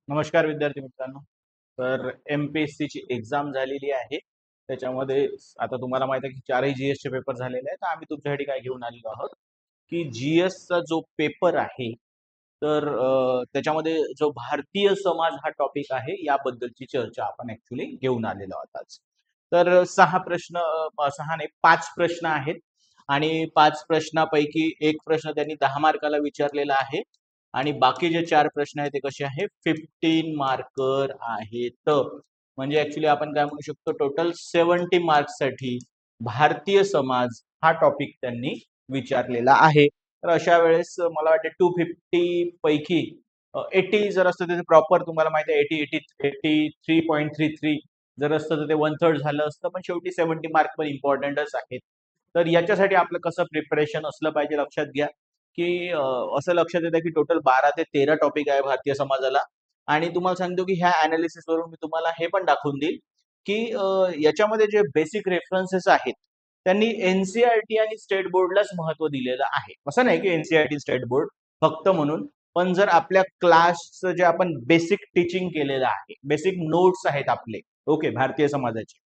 नमस्कार विद्यार्थी मित्रांनो. तर MPSC ची एक्झाम झालेली आहे. त्याच्यामध्ये आता तुम्हाला माहिती आहे की चारही GS चे पेपर झालेले आहेत. तर आम्ही तुमच्यासाठी काय घेऊन आलेलो आहोत की GS चा जो पेपर आहे तर त्याच्यामध्ये जो भारतीय समाज हा टॉपिक आहे याबद्दलची चर्चा आपण ऍक्च्युली घेऊन आलेलो आहोत आज. तर 6 नाही 5 प्रश्न आहेत आणि 5 प्रश्नापैकी एक प्रश्न त्यांनी 10 मार्काला विचारलेला आहे आणि बाकी जे 4 प्रश्न आहेत ते कसे आहे 15 मार्कर आहेत. म्हणजे ऍक्च्युली आपण काय म्हणू शकतो टोटल 70 मार्क्ससाठी भारतीय समाज हा टॉपिक त्यांनी विचारलेला आहे. तर अशा वेळेस मला वाटते 250 पैकी 80 जर असतं तर प्रॉपर तुम्हाला माहिती आहे 83.33 जर असतं तर ते 1/3 झालं असतं, पण शेवटी 70 मार्क पण इम्पॉर्टंटच आहेत. तर याच्यासाठी आपलं कसं प्रिपरेशन असलं पाहिजे लक्षात घ्या की असं लक्षात येतं की टोटल 12 ते 13 टॉपिक आहे भारतीय समाजाला आणि तुम्हाला सांगतो की ह्या अनालिसिस वरून मी तुम्हाला हे पण दाखवून देईल की याच्यामध्ये जे बेसिक रेफरन्सेस आहेत त्यांनी NCERT आणि स्टेट बोर्डलाच महत्व दिलेलं आहे. असं नाही की NCERT स्टेट बोर्ड फक्त म्हणून, पण जर आपल्या क्लासचं जे आपण बेसिक टीचिंग केलेलं आहे, बेसिक नोट्स आहेत आपले ओके भारतीय समाजाचे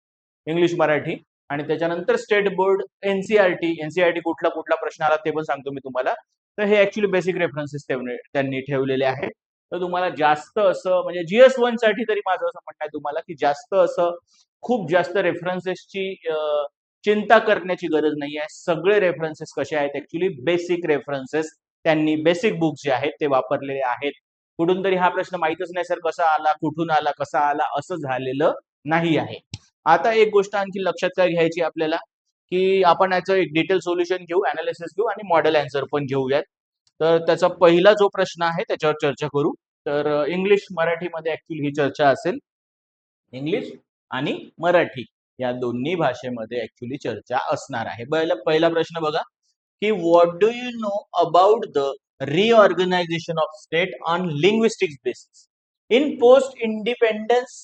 इंग्लिश मराठी आणि त्याच्यानंतर स्टेट बोर्ड एनसीआरटी कुठला कुठला प्रश्न आला ते पण सांगतो मी तुम्हाला. तर हे ऍक्च्युली बेसिक रेफरन्सेस त्यांनी ठेवलेले आहेत. तर तुम्हाला जास्त असं म्हणजे GS1 साठी तरी माझं असं म्हणणं आहे तुम्हाला की जास्त असं खूप जास्त रेफरन्सेसची चिंता करण्याची गरज नाही आहे. सगळे रेफरन्सेस कसे आहेत ऍक्च्युली बेसिक रेफरन्सेस त्यांनी बेसिक बुक्स जे आहेत ते वापरलेले आहेत. कुठून तरी हा प्रश्न माहितच नाही सर कसा आला, कुठून आला, कसा आला असं झालेलं नाही आहे. आता एक गोष्ट आणखी लक्षात काय घ्यायची आपल्याला की आपण याचं एक डिटेल सोल्युशन घेऊ, अनालिसिस घेऊ आणि मॉडेल आन्सर पण घेऊयात. तर त्याचा पहिला जो प्रश्न आहे त्याच्यावर चर्चा करू. तर इंग्लिश मराठीमध्ये ऍक्च्युली ही चर्चा असेल. इंग्लिश आणि मराठी या दोन्ही भाषेमध्ये ऍक्च्युली चर्चा असणार आहे. पहिला प्रश्न बघा की what do you know about the reorganisation of state on linguistics basis in post independence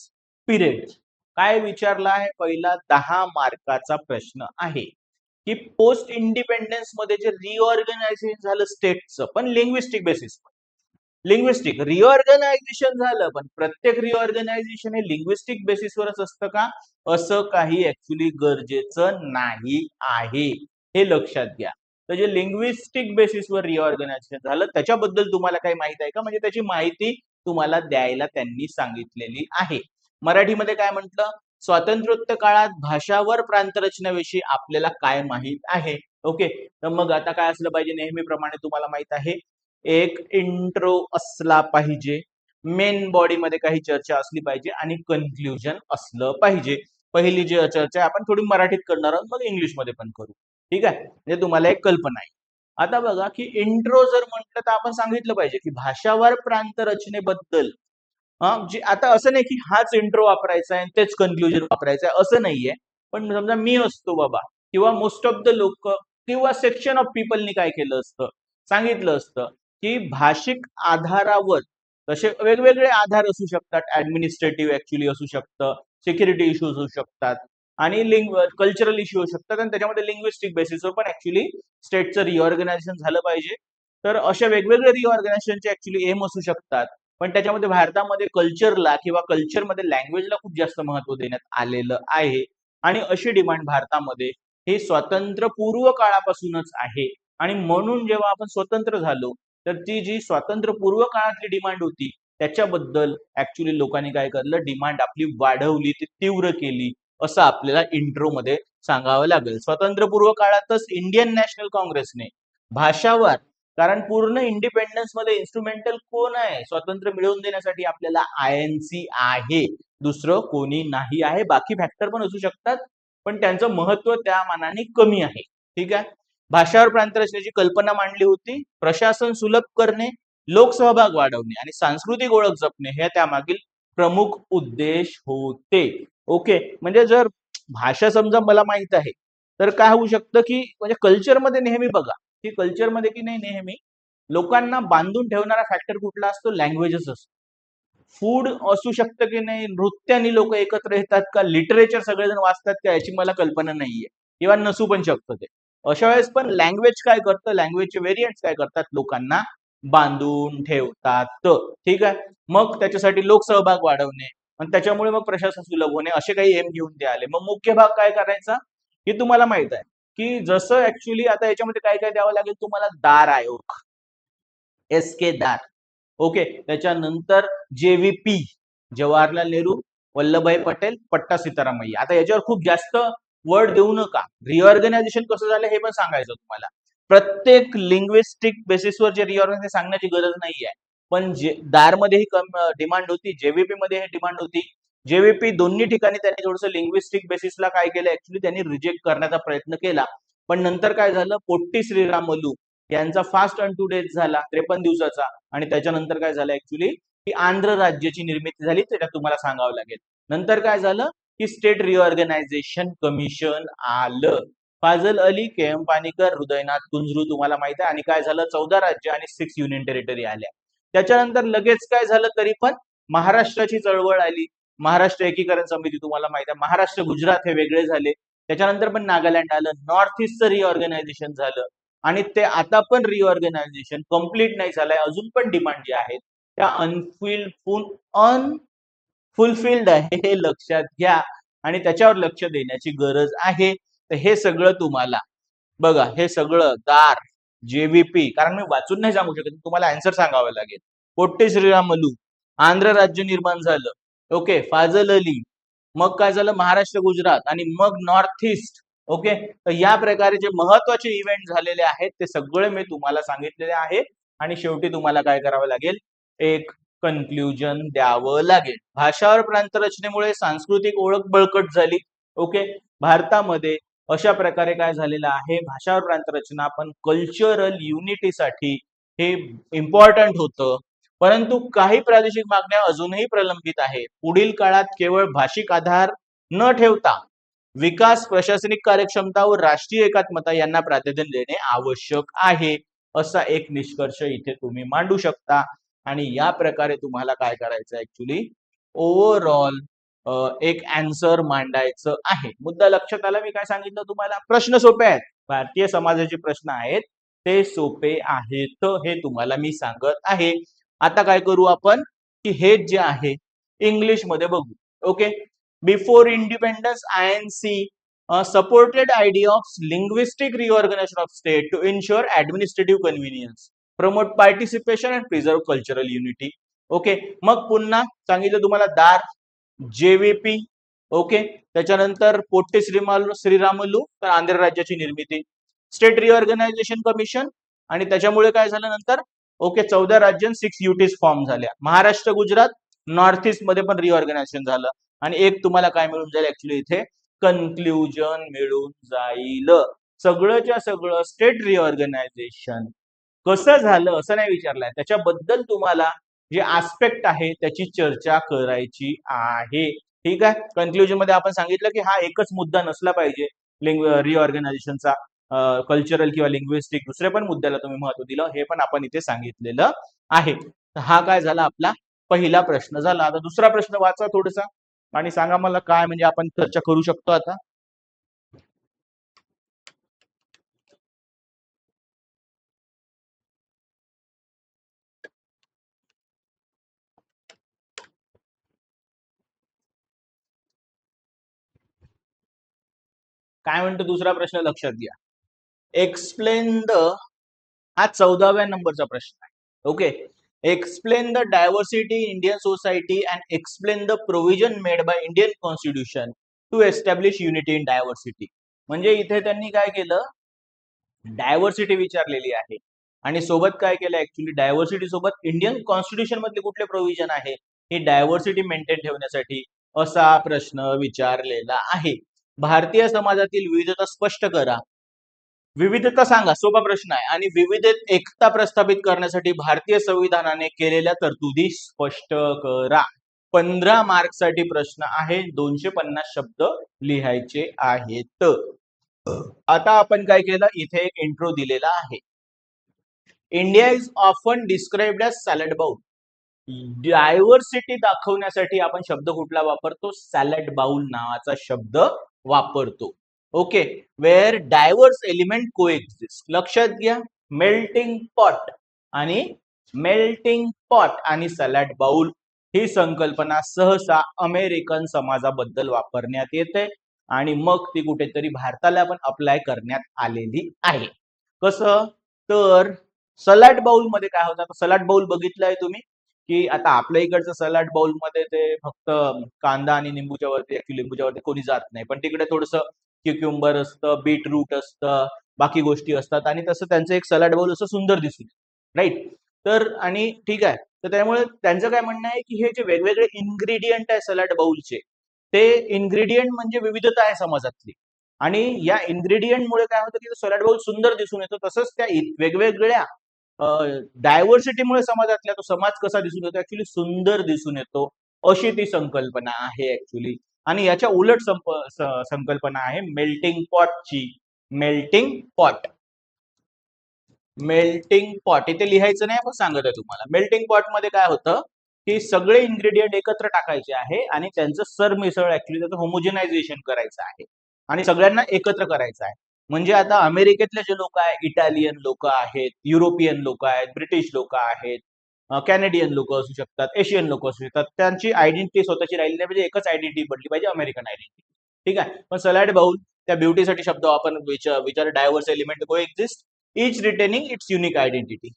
period. काय विचारला आहे पहिला 10 मार्काचा प्रश्न आहे की पोस्ट इंडिपेंडन्स मध्ये जे रिऑर्गनायझेशन झालं स्टेटचं पण लिंग्विस्टिक बेसिस लिंग्विस्टिक रिऑर्गनायझेशन झालं पण प्रत्येक रिऑर्गनायझेशन हे लिंग्विस्टिक बेसिसवरच असतं का असं काही ऍक्च्युली गरजेचं नाही आहे. हे लक्षात घ्या. तर जे लिंग्विस्टिक बेसिसवर रिऑर्गनायझेशन झालं त्याच्याबद्दल तुम्हाला काही माहिती आहे का म्हणजे त्याची माहिती तुम्हाला द्यायला त्यांनी सांगितलेली आहे. मराठीमध्ये काय म्हटलं स्वातंत्र्योत्तर काळात भाषावर प्रांतरचनेविषयी आपल्याला काय माहित आहे. ओके तर मग आता काय असलं पाहिजे नेहमीप्रमाणे तुम्हाला माहित आहे एक इंट्रो असला पाहिजे, मेन बॉडी मध्ये काही चर्चा असली पाहिजे आणि कन्क्लुजन असलं पाहिजे. पहिली जी चर्चा आहे आपण थोडी मराठीत करणार आहोत मग इंग्लिश मध्ये पण करू. ठीक आहे म्हणजे तुम्हाला एक कल्पना आहे. आता बघा की इंट्रो जर म्हटलं तर आपण सांगितलं पाहिजे की भाषावार प्रांत रचनेबद्दल जे आता असं नाही की हाच इंट्रो वापरायचा आहे तेच कन्क्लुजन वापरायचं आहे असं नाहीये. पण समजा मी असतो बाबा किंवा मोस्ट ऑफ द लोक किंवा सेक्शन ऑफ पीपलनी काय केलं असतं सांगितलं असतं की भाषिक आधारावर तसे वेगवेगळे आधार असू शकतात ऍडमिनिस्ट्रेटिव्ह ऍक्च्युली असू शकतं सिक्युरिटी इश्यूज होऊ शकतात आणि कल्चरल इश्यू होऊ शकतात आणि त्याच्यामध्ये लिंग्विस्टिक बेसिसवर पण ऍक्च्युली स्टेटचं रिऑर्गनायझेशन झालं पाहिजे. तर अशा वेगवेगळे रिऑर्गनायझेशनचे ऍक्च्युली एम असू शकतात पण त्याच्यामध्ये भारतामध्ये कल्चरला किंवा कल्चरमध्ये लँग्वेजला खूप जास्त महत्व देण्यात आलेलं आहे आणि अशी डिमांड भारतामध्ये हे स्वातंत्र्यपूर्व काळापासूनच आहे आणि म्हणून जेव्हा आपण स्वतंत्र झालो तर ती जी स्वातंत्र्यपूर्व काळातली डिमांड होती त्याच्याबद्दल ऍक्च्युली लोकांनी काय करलं डिमांड आपली वाढवली ती तीव्र केली असं आपल्याला इंट्रो मध्ये सांगावं लागेल. स्वातंत्र्यपूर्व काळातच इंडियन नॅशनल काँग्रेसने भाषावार कारण पूर्ण इंडिपेंडन्स मध्ये इन्स्ट्रुमेंटल कोण आहे स्वातंत्र्य मिळवून देण्यासाठी आपल्याला INC आहे दुसरं कोणी नाही आहे. बाकी फॅक्टर पण असू शकतात पण त्यांचं महत्व त्या मानाने कमी आहे. ठीक आहे. भाषावर प्रांतरचनेची कल्पना मांडली होती. प्रशासन सुलभ करणे लोकसहभाग वाढवणे आणि सांस्कृतिक ओळख जपणे हे त्यामागील प्रमुख उद्देश होते. ओके म्हणजे जर भाषा समजा मला माहित आहे तर काय होऊ शकतं की म्हणजे कल्चरमध्ये नेहमी बघा की कल्चरमध्ये की नाही नेहमी लोकांना बांधून ठेवणारा फॅक्टर कुठला असतो लँग्वेजेस असतो. फूड असू शकतं की नाही नृत्याने लोक एकत्र येतात का लिटरेचर सगळेजण वाचतात का याची मला कल्पना नाहीये किंवा नसू पण शकतं ते. अशा वेळेस पण लँग्वेज काय करतं लँग्वेजचे व्हेरियंट्स काय करतात लोकांना बांधून ठेवतात. ठीक आहे. मग त्याच्यासाठी लोकसहभाग वाढवणे आणि त्याच्यामुळे मग प्रशासन सुलभ होणे असे काही एम घेऊन ते आले. मग मुख्य भाग काय करायचा हे तुम्हाला माहित आहे की जसं ऍक्च्युली आता याच्यामध्ये काय काय द्यावं लागेल तुम्हाला. दार आयोग, SK दार. ओके. त्याच्यानंतर JVP, जवाहरलाल नेहरू वल्लभभाई पटेल पट्टा सीतारामय्या. आता याच्यावर खूप जास्त वर्ड देऊ नका. रिऑर्गनायझेशन कसं झालं हे पण सांगायचं तुम्हाला. प्रत्येक लिंग्विस्टिक बेसिसवर जे रिऑर्गनायझेशन सांगण्याची गरज नाही आहे. पण जे दारमध्ये ही डिमांड होती, JVP मध्ये ही डिमांड होती. JVP दोन्ही ठिकाणी त्यांनी थोडंसं लिंग्विस्टिक बेसिसला काय केलं ऍक्च्युली त्यांनी रिजेक्ट करण्याचा प्रयत्न केला. पण नंतर काय झालं, पोट्टी श्रीरामलू यांचा फास्ट अन टू डेथ झाला 53 दिवसाचा. आणि त्याच्यानंतर काय झालं ऍक्च्युली की आंध्र राज्याची निर्मिती झाली. त्याच्यात तुम्हाला सांगावं लागेल. नंतर काय झालं की स्टेट रिऑर्गनायझेशन कमिशन आलं. फाजल अली, KM पानिकर, हृदयनाथ कुंजरू तुम्हाला माहित आहे. आणि काय झालं 14 राज्य आणि 6 युनियन टेरिटरी आल्या. त्याच्यानंतर लगेच काय झालं तरी पण महाराष्ट्राची चळवळ आली. महाराष्ट्र एकीकरण समिती तुम्हाला माहित आहे. महाराष्ट्र गुजरात हे वेगळे झाले. त्याच्यानंतर पण नागालँड आलं. नॉर्थ ईस्टचं रिऑर्गनायझेशन झालं. आणि ते आता पण रिऑर्गनायझेशन कम्प्लीट नाही झालंय. अजून पण डिमांड ज्या आहेत त्या अनफुलफिल्ड आहे हे लक्षात घ्या आणि त्याच्यावर लक्ष देण्याची गरज आहे. तर हे सगळं तुम्हाला बघा, हे सगळं दार, JVP, कारण मी वाचून नाही सांगू शकत, तुम्हाला आन्सर सांगावं लागेल. पोट्टे श्रीरामलू, आंध्र राज्य निर्माण झालं. ओके. फाजल अली, मग काय झालं महाराष्ट्र गुजरात आणि मग नॉर्थ ईस्ट. ओके. तर या प्रकारे जे महत्वाचे इव्हेंट झालेले आहेत ते सगळे मी तुम्हाला सांगितलेले आहे. आणि शेवटी तुम्हाला काय करावं लागेल, एक कन्क्ल्युजन द्यावं लागेल. भाषावर प्रांत रचनेमुळे सांस्कृतिक ओळख बळकट झाली. ओके. भारतामध्ये अशा प्रकारे काय झालेलं आहे, भाषावर प्रांत रचना पण कल्चरल युनिटीसाठी हे इम्पॉर्टंट होतं. परंतु काही प्रादेशिक मागण्या अजूनही प्रलंबित आहे. पुढील काळात केवळ भाषिक आधार न ठेवता विकास, प्रशासनिक कार्यक्षमता व राष्ट्रीय एकात्मता यांना प्राधान्य देणे आवश्यक आहे. असा एक निष्कर्ष इथे तुम्ही मांडू शकता. आणि या प्रकारे तुम्हाला काय करायचं ऍक्च्युली ओव्हरऑल एक आन्सर मांडायचं आहे. मुद्दा लक्षात आला मी काय सांगितलं तुम्हाला. प्रश्न सोपे आहेत. भारतीय समाजाचे प्रश्न आहेत ते सोपे आहेत हे तुम्हाला मी सांगत आहे. आता काय करू आपण की हे जे आहे इंग्लिश मध्ये बघू. Okay. Before independence INC supported idea of linguistic reorganization of state to ensure administrative convenience, promote participation and preserve cultural unity. Okay. मग पुन्हा सांगितलं तुम्हाला दार, JVP. ओके. त्याच्यानंतर पोट्टे श्रीरामलू तर आंध्र राज्याची निर्मिती, स्टेट रिऑर्गनायझेशन कमिशन आणि त्याच्यामुळे काय झालं नंतर ओके 14 राज्य 6 युटीज फॉर्म झाल्या. महाराष्ट्र गुजरात नॉर्थ ईस्ट मध्ये पण रिऑर्गनायझेशन झालं. आणि एक तुम्हाला काय मिळून जाईल ऍक्च्युली इथे कन्क्ल्युजन मिळून जाईल. सगळंच्या सगळं स्टेट रिऑर्गनायझेशन कसं झालं असं नाही विचारलंय, त्याच्याबद्दल तुम्हाला जे आस्पेक्ट आहे त्याची चर्चा करायची आहे. ठीक आहे. कन्क्ल्युजन मध्ये आपण सांगितलं की हा एकच मुद्दा नसला पाहिजे रिऑर्गनायझेशनचा, कल्चरल किंवा लिंग्विस्टिक दुसऱ्या पण मुद्द्याला तुम्ही महत्व दिलं हे पण आपण इथे सांगितलेलं आहे. हा काय झाला आपला पहिला प्रश्न झाला. आता दुसरा प्रश्न वाचा थोडासा आणि सांगा मला काय म्हणजे आपण चर्चा करू शकतो आता. काय म्हणतो दुसरा प्रश्न लक्षात घ्या. एक्सप्लेन द, हा 14व्या नंबरचा प्रश्न आहे. Okay. Explain the diversity in Indian society and explain the provision made by Indian constitution to establish unity in diversity. म्हणजे इथे त्यांनी काय केलं, डायव्हर्सिटी विचारलेली आहे आणि सोबत काय केलं ऍक्च्युली डायव्हर्सिटी सोबत इंडियन कॉन्स्टिट्यूशन मधले कुठले प्रोव्हिजन आहे ही डायव्हर्सिटी मेंटेन ठेवण्यासाठी असा प्रश्न विचारलेला आहे. भारतीय समाजातील विविधता स्पष्ट करा. विविधता सांगा, सोपा प्रश्न आहे. आणि विविधतेत एकता प्रस्थापित करण्यासाठी भारतीय संविधानाने केलेल्या तरतुदी स्पष्ट करा. 15 मार्क साठी प्रश्न आहे. 250 शब्द लिहायचे आहेत. आता आपण काय केलं, इथे एक इंट्रो दिलेला आहे. India is often described as salad bowl. Diversity दाखवण्यासाठी आपण शब्द कुठला वापरतो, सॅलड बाउल नावाचा शब्द वापरतो. Okay. Where diverse element coexist. लक्षात घ्या, मेल्टिंग पॉट आणि मेल्टिंग पॉट आणि सलाड बाउल ही संकल्पना सहसा अमेरिकन समाजाबद्दल वापरण्यात येते आणि मग ती कुठेतरी भारताला पण अप्लाय करण्यात आलेली आहे. कसं तर सलाड बाउल मध्ये काय होतं, सलाड बाउल बघितलंय तुम्ही की आता आपल्या इकडचं सलाड बाउल मध्ये ते फक्त कांदा आणि लिंबूच्या वरती, लिंबूच्या वरती कोणी जात नाही, पण तिकडे थोडस क्युक्युंबर असतं, बीटरूट असतं, बाकी गोष्टी असतात आणि तसं त्यांचं एक सलाड बाउल असं सुंदर दिसून राईट. तर आणि ठीक आहे, तर त्यामुळे त्यांचं काय म्हणणं आहे की हे जे वेगवेगळे इन्ग्रेडियंट आहे सलाड बाउलचे, ते इन्ग्रेडियंट म्हणजे विविधता आहे समाजातली आणि या इन्ग्रेडियंटमुळे काय होतं की सलाड बाउल सुंदर दिसून येतो. तसंच त्या वेगवेगळ्या डायव्हर्सिटीमुळे समाजातला तो समाज कसा दिसून येतो, ऍक्च्युली सुंदर दिसून येतो, अशी ती संकल्पना आहे ऍक्च्युली. आणि याच्या उलट संकल्पना आहे मेल्टिंग पॉटची. मेल्टिंग पॉट, मेल्टिंग पॉट इथे लिहायचं नाही, पण सांगत आहे तुम्हाला. मेल्टिंग पॉट मध्ये काय होतं की सगळे इन्ग्रेडियंट एकत्र टाकायचे आहे आणि त्यांचं सरमिसळ, ऍक्च्युली त्याचं होमोजेनायझेशन करायचं आहे आणि सगळ्यांना एकत्र करायचं आहे. म्हणजे आता अमेरिकेतले जे लोक आहेत, इटालियन लोक आहेत, युरोपियन लोक आहेत, ब्रिटिश लोक आहेत, कॅनेडियन लोक असू शकतात, एशियन लोक असू शकतात, त्यांची आयडेंटिटी स्वतःची राहिली नाही, म्हणजे एकच आयडेंटिटी बनली पाहिजे, अमेरिकन आयडेंटिटी. ठीक आहे. पण सलाड बाउल त्या ब्युटीसाठी शब्द आपण विचार डायव्हर्स एलिमेंट को exist, each retaining its unique identity.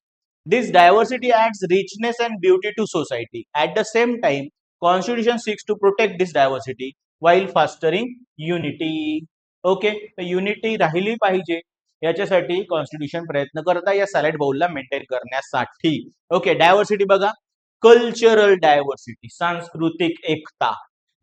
This diversity adds richness and beauty to society. At the same time, Constitution seeks to protect this diversity while fostering unity. Okay, तर unity राहिली पाहिजे याच्यासाठी constitution प्रयत्न करता या salad बाउलला maintain करण्यासाठी. Okay, diversity बघा, cultural diversity सांस्कृतिक एकता,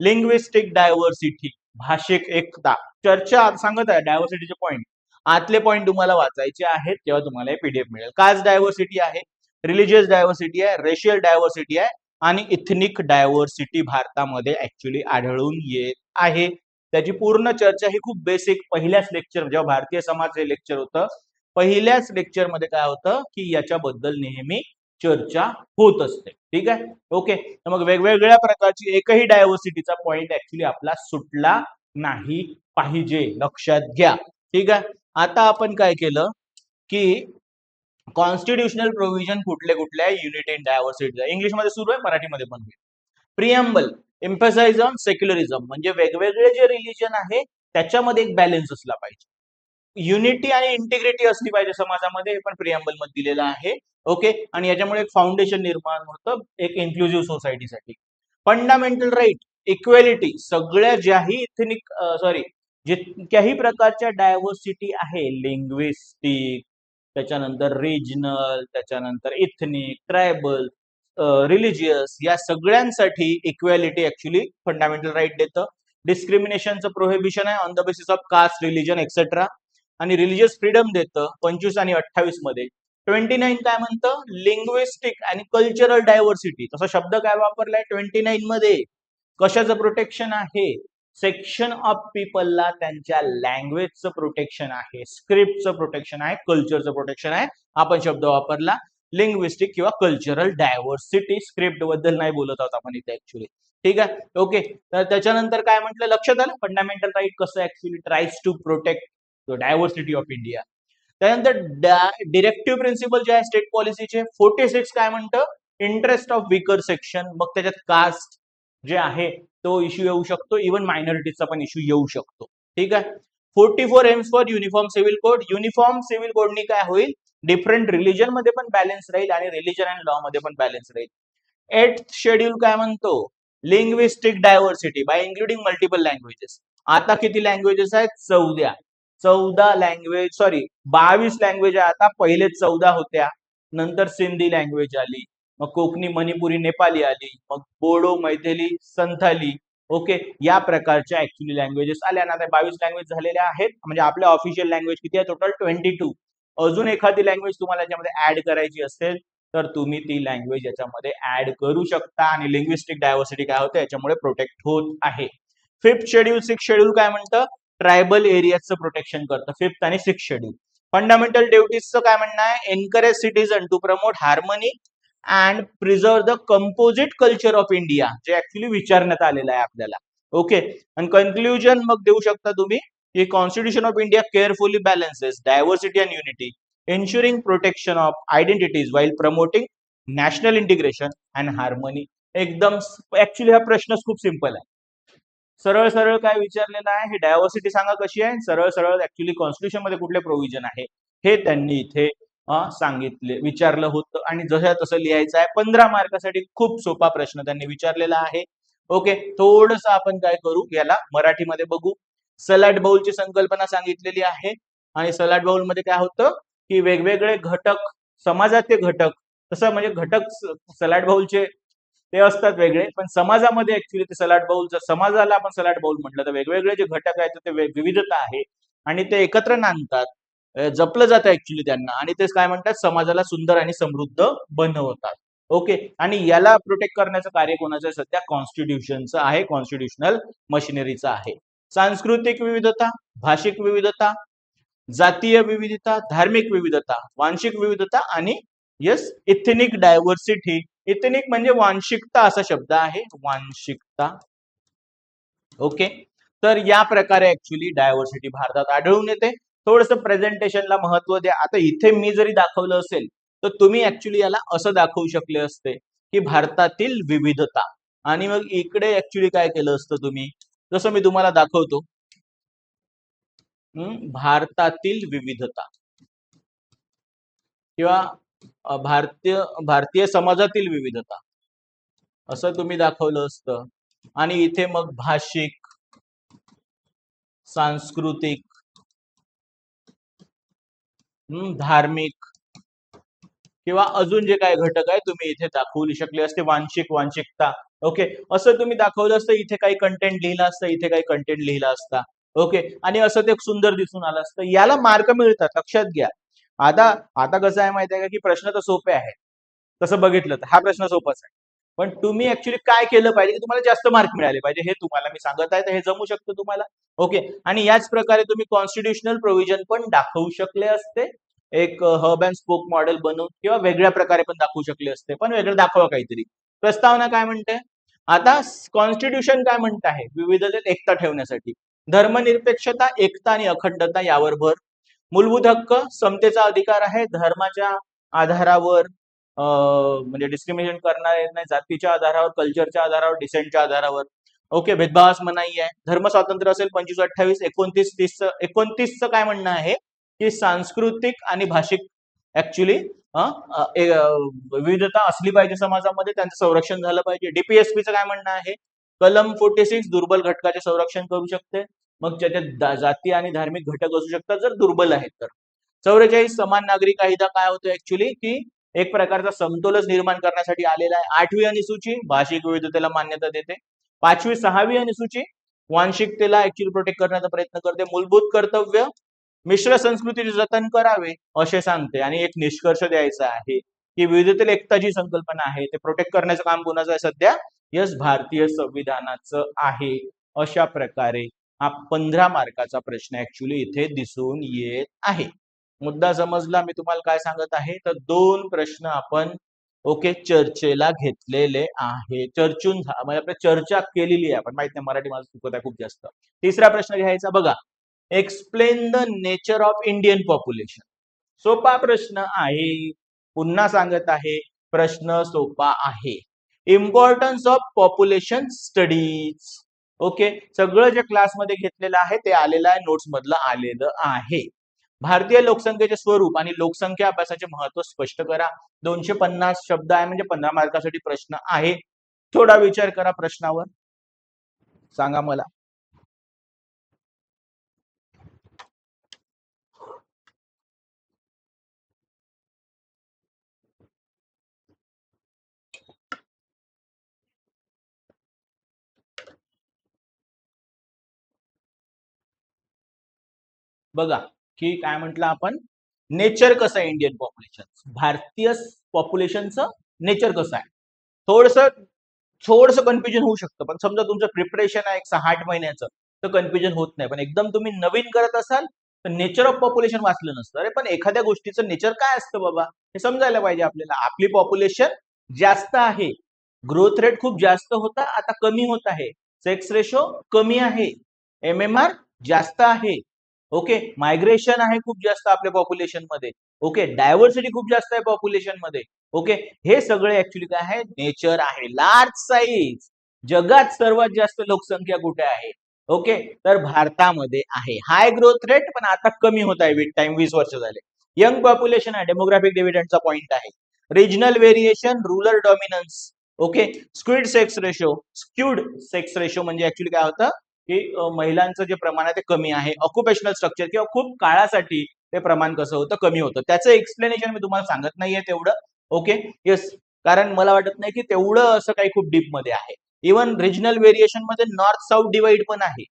लिंग्विस्टिक डायव्हर्सिटी भाषिक एकता. चर्चा सांगत आहे डायव्हर्सिटीचे पॉइंट, आतले पॉइंट तुम्हाला वाचायचे आहेत तेव्हा तुम्हाला हे पीडीएफ मिळेल. कास्ट डायव्हर्सिटी आहे, रिलिजियस डायव्हर्सिटी आहे, रेशियल डायव्हर्सिटी आहे आणि इथनिक डायव्हर्सिटी भारतामध्ये ऍक्च्युली आढळून येत आहे. त्याची पूर्ण चर्चा ही खूप बेसिक पहिल्याच लेक्चर, जेव्हा भारतीय समाज हे लेक्चर होतं, पहिल्याच लेक्चर मध्ये काय होतं की याच्याबद्दल नेहमी चर्चा होत असते. ठीक आहे. ओके, तर मग वेगवेगळ्या प्रकारची एकही डायव्हर्सिटीचा पॉइंट ऍक्च्युली आपला सुटला नाही पाहिजे, लक्षात घ्या. ठीक आहे. आता आपण काय केलं की कॉन्स्टिट्युशनल प्रोव्हिजन कुठले कुठले आहे युनिटी इन डायव्हर्सिटी, इंग्लिश मध्ये सुरू आहे, मराठीमध्ये पण होईल. प्रिएम्बल एम्फसाइज ऑन सेक्युलरिझम, म्हणजे वेगवेगळे जे रिलिजन आहे त्याच्यामध्ये एक बॅलन्स असला पाहिजे, युनिटी आणि इंटिग्रिटी असली पाहिजे समाजामध्ये, हे पण प्रिएम्बल मध्ये दिलेलं आहे. ओके, आणि याच्यामुळे एक फाउंडेशन निर्माण होतं एक इन्क्लुझिव्ह सोसायटीसाठी. फंडामेंटल राईट, इक्वेलिटी, सगळ्या ज्याही इथनिक जितक्याही प्रकारच्या डायव्हर्सिटी आहे, लिंग्विस्टिक, त्याच्यानंतर रिजनल, त्याच्यानंतर इथनिक, ट्रायबल, रिलिजियस, या सगळ्यांसाठी इक्वॅलिटी ऍक्च्युली फंडामेंटल राईट देतं. डिस्क्रिमिनेशनचं प्रोहिबिशन आहे on the basis of caste, religion etcetera, आणि रिलिजियस फ्रीडम देतं 25 आणि 28 मध्ये. 29 काय म्हणतं, लिंग्विस्टिक आणि कल्चरल डायव्हर्सिटी, तसा शब्द काय वापरलाय 29 मध्ये, कशाचं प्रोटेक्शन आहे, सेक्शन ऑफ पीपलला त्यांच्या लँग्वेजचं प्रोटेक्शन आहे, स्क्रिप्टचं प्रोटेक्शन आहे, कल्चरचं प्रोटेक्शन आहे. आपण शब्द वापरला लिंग्विस्टिक किंवा कल्चरल डायव्हर्सिटी, स्क्रिप्ट बद्दल नाही बोलत आहोत आपण इथे ऍक्च्युली. ठीक आहे. ओके, तर त्याच्यानंतर काय म्हटलं, लक्षात आलं फंडामेंटल राईट कसं actually tries to protect diversity of India. त्यानंतर डिरेक्टिव्ह प्रिन्सिपल जे आहे स्टेट पॉलिसीचे 46 काय म्हणतं, इंटरेस्ट ऑफ विकर सेक्शन, मग त्याच्यात कास्ट जे आहे तो इश्यू येऊ शकतो, इव्हन मायनॉरिटीजचा पण इश्यू येऊ शकतो. ठीक आहे. 44 aims for uniform civil code, uniform civil कोडनी काय होईल, डिफरंट रिलिजन मध्ये पण बॅलन्स राहील आणि रिलिजन अँड लॉ मध्ये पण बॅलन्स राहील. 8th शेड्यूल काय म्हणतो, linguistic diversity by including multiple languages. आता किती लँग्वेजेस आहेत, 14 लँग्वेज, 22 लँग्वेज आहे आता, पहिले 14 होत्या, नंतर सिंधी लँग्वेज आली, मग कोकणी, मणिपुरी, नेपाली आली, मग बोडो, मैथिली, संथाली. ओके, या प्रकारच्या ऍक्च्युली लँग्वेजेस आल्या ना. 22 लँग्वेज झालेल्या आहेत, म्हणजे आपल्या ऑफिशियल लँग्वेज किती आहे टोटल, 22. अजून एखादी लँग्वेज तुम्हाला याच्यामध्ये ऍड करायची असेल तर तुम्ही ती लँग्वेज याच्यामध्ये ऍड करू शकता आणि लिंग्विस्टिक डायव्हर्सिटी काय होते याच्यामुळे प्रोटेक्ट होत आहे. 5th शेड्यूल, 6th शेड्यूल काय म्हणतं, ट्रायबल एरियाचं प्रोटेक्शन करतं, 5th आणि 6th शेड्यूल. फंडामेंटल ड्युटीजचं काय म्हणणं आहे, encourage citizen to promote harmony and preserve the composite culture of India, जे ऍक्च्युली विचारण्यात आलेलं आहे आपल्याला. ओके, आणि कन्क्लुजन मग देऊ शकता तुम्ही की constitution of India carefully balances diversity and unity, ensuring protection of identities while promoting national integration and harmony. एकदम ऍक्च्युली हा प्रश्नच खूप सिंपल आहे. सरळ सरळ काय विचारलेलं आहे, हे डायव्हर्सिटी सांगा कशी आहे. सरळ सरळ ऍक्च्युली कॉन्स्टिट्यूशन मध्ये कुठले प्रोव्हिजन आहे हे त्यांनी इथे सांगितले, विचारलं होतं आणि जसं तसं लिहायचं आहे. 15 मार्कासाठी खूप सोपा प्रश्न त्यांनी विचारलेला आहे. ओके, थोडस आपण काय करू, याला मराठीमध्ये बघू. सलाड बाउलची संकल्पना सांगितलेली आहे आणि सलाड बाउल मध्ये काय होतं की वेगवेगळे घटक, समाजाचे घटक, तसं म्हणजे घटक सलाड बाउलचे ते असतात वेगळे, पण समाजामध्ये ऍक्च्युली ते सलाड बाउल, जर समाजाला आपण सलाड बाउल म्हटलं तर वेगवेगळे जे घटक आहेत ते विविधता आहे आणि ते एकत्र नांदतात, जपलं जातं ऍक्च्युली त्यांना, आणि तेच काय म्हणतात, समाजाला सुंदर आणि समृद्ध बनवतात. ओके, आणि याला प्रोटेक्ट करण्याचं कार्य कोणाचं आहे, सध्या कॉन्स्टिट्यूशनचं आहे, कॉन्स्टिट्युशनल मशिनरीचं आहे. सांस्कृतिक विविधता, भाषिक विविधता, जातीय विविधता, धार्मिक विविधता, वांशिक विविधता आणि येस इथेनिक डायव्हर्सिटी. इथेनिक म्हणजे वांशिकता असा शब्द आहे, वांशिकता. ओके, तर या प्रकारे ऍक्च्युली डायव्हर्सिटी भारतात आढळून येते. थोडस प्रेझेंटेशनला महत्व द्या. आता इथे मी जरी दाखवलं असेल तर तुम्ही ऍक्च्युली याला असं दाखवू शकले असते की भारतातील विविधता, आणि मग इकडे ऍक्च्युली काय केलं असतं तुम्ही, जसं मी तुम्हाला दाखवतो, भारतातील विविधता किंवा भारतीय भारतीय समाजातील विविधता असं तुम्ही दाखवलं असतं, आणि इथे मग भाषिक, सांस्कृतिक, धार्मिक किंवा अजून जे काय घटक आहे तुम्ही इथे दाखवू शकले असते, वांशिक, वांशिकता. ओके, असं तुम्ही दाखवलं असतं. इथे काही कंटेंट लिहिलं असतं, इथे काही कंटेंट लिहिला असता. ओके, आणि असं ते सुंदर दिसून आलं असतं. याला मार्क मिळतात, लक्षात घ्या. आता आता कसं आहे माहिती आहे का, की प्रश्न तर सोपे आहेत तसं बघितलं तर हा प्रश्न सोपाच आहे, पण तुम्ही ऍक्च्युली काय केलं पाहिजे की तुम्हाला जास्त मार्क मिळाले पाहिजे, हे तुम्हाला मी सांगत आहे, तर हे जमू शकतं तुम्हाला. ओके, आणि याच प्रकारे तुम्ही कॉन्स्टिट्युशनल प्रोव्हिजन पण दाखवू शकले असते, एक हब अँड स्पोक मॉडेल बनवून, किंवा वेगळ्या प्रकारे पण दाखवू शकले असते, पण वेगळं दाखवा काहीतरी. प्रस्तावना काय म्हणते, आता कॉन्स्टिट्यूशन काय म्हणत आहे, विविधतेत एकता ठेवण्यासाठी धर्मनिरपेक्षता, एकता आणि अखंडता यावर भर. मूलभूत हक्क, समतेचा अधिकार आहे, धर्माच्या आधारावर म्हणजे डिस्क्रिमिनेशन करणार नाही, जातीच्या आधारावर, कल्चरच्या आधारावर, डिसेंटच्या आधारावर. ओके, भेदभावास मनाई आहे. धर्म स्वातंत्र्य असेल 25, 28, 29, 30. 29चं काय म्हणणं आहे की सांस्कृतिक आणि भाषिक ऍक्च्युली विविधता असली पाहिजे समाजामध्ये, त्यांचं संरक्षण झालं पाहिजे. डीपीएसपीचं काय म्हणणं आहे, कलम 46 दुर्बल घटकाचे संरक्षण करू शकते, मग ज्याच्यात जाती आणि धार्मिक घटक असू शकतात जर दुर्बल आहेत तर. 44 समान नागरी कायदा काय होतो ऍक्च्युली की एक प्रकारचा समतोलच निर्माण करण्यासाठी आलेला आहे. 8वी अनुसूची भाषिक विविधतेला मान्यता देते. 5वी 6वी अनुसूची वांशिकतेला ऍक्च्युली प्रोटेक्ट करण्याचा प्रयत्न करते. मूलभूत कर्तव्य मिश्र संस्कृतीचे जतन करावे असे सांगते, आणि एक निष्कर्ष द्यायचा आहे की विविधतेत एकता जी संकल्पना आहे ते प्रोटेक्ट करण्याचं काम कोणाचं आहे सध्या, यस भारतीय संविधानाचं आहे. अशा प्रकारे हा 15 मार्काचा प्रश्न ऍक्च्युली इथे दिसून येत आहे. मुद्दा समजला मी तुम्हाला काय सांगत आहे, तर 2 प्रश्न आपण ओके चर्चेला घेतलेले आहे, चर्चून म्हणजे आपण चर्चा केलेली आहे, आपण माहित नाही मराठी माझं चुकत आहे खूप जास्त. तिसरा प्रश्न घ्यायचा बघा, explain the nature of Indian population. सोपा प्रश्न आहे, पुन्हा सांगत आहे, प्रश्न सोपा आहे. Importance of population studies. Okay, सगळं जे क्लासमध्ये घेतलेलं आहे ते आलेलं आहे, नोट्स मधलं आलेलं आहे. भारतीय लोकसंख्येचे स्वरूप आणि लोकसंख्या अभ्यासाचे महत्व स्पष्ट करा. 250 शब्द आहे, म्हणजे 15 मार्कासाठी प्रश्न आहे. थोडा विचार करा प्रश्नावर, सांगा मला. बघा की काय म्हटलं आपण, नेचर कसं आहे इंडियन पॉप्युलेशन, भारतीय पॉप्युलेशनचं नेचर कसं आहे. थोडस थोडस कन्फ्युजन होऊ शकतं, पण समजा तुमचं प्रिपरेशन आहे एक 6-8 महिन्याचं तर कन्फ्युजन होत नाही, पण एकदम तुम्ही नवीन करत असाल तर नेचर ऑफ पॉप्युलेशन वाचलं नसतं. अरे पण एखाद्या गोष्टीचं नेचर काय असतं बाबा हे समजायला पाहिजे आपल्याला. आपली पॉप्युलेशन जास्त आहे, ग्रोथ रेट खूप जास्त होता, आता कमी होत आहे, सेक्स रेशो कमी आहे, MMR जास्त आहे. ओके, मायग्रेशन आहे खूप जास्त आपल्या पॉप्युलेशन मध्ये. ओके, डायव्हर्सिटी खूप जास्त आहे पॉप्युलेशन मध्ये. ओके, हे सगळे ऍक्च्युली काय आहे, नेचर आहे. लार्ज साईज, जगात सर्वात जास्त लोकसंख्या कुठे आहे? ओके, तर भारतामध्ये आहे. हाय ग्रोथ रेट, पण आता कमी होत आहे विथ टाइम, 20 वर्ष झाले. यंग पॉप्युलेशन आहे, डेमोग्राफिक डिव्हिडंडचा पॉइंट आहे. Regional variation, rural dominance. Okay, skewed sex ratio म्हणजे ऍक्च्युली काय होतं की महिलांचं जे प्रमाण आहे ते कमी आहे. ऑक्युपेशनल स्ट्रक्चर किंवा खूप काळासाठी ते प्रमाण कसं होतं, कमी होतं. त्याचं एक्सप्लेनेशन मी तुम्हाला सांगत नाहीये तेवढं. ओके, येस, कारण मला वाटत नाही की तेवढं असं काही खूप डीप मध्ये आहे. इव्हन रिजनल व्हेरिएशन मध्ये नॉर्थ साऊथ डिवाइड पण आहे.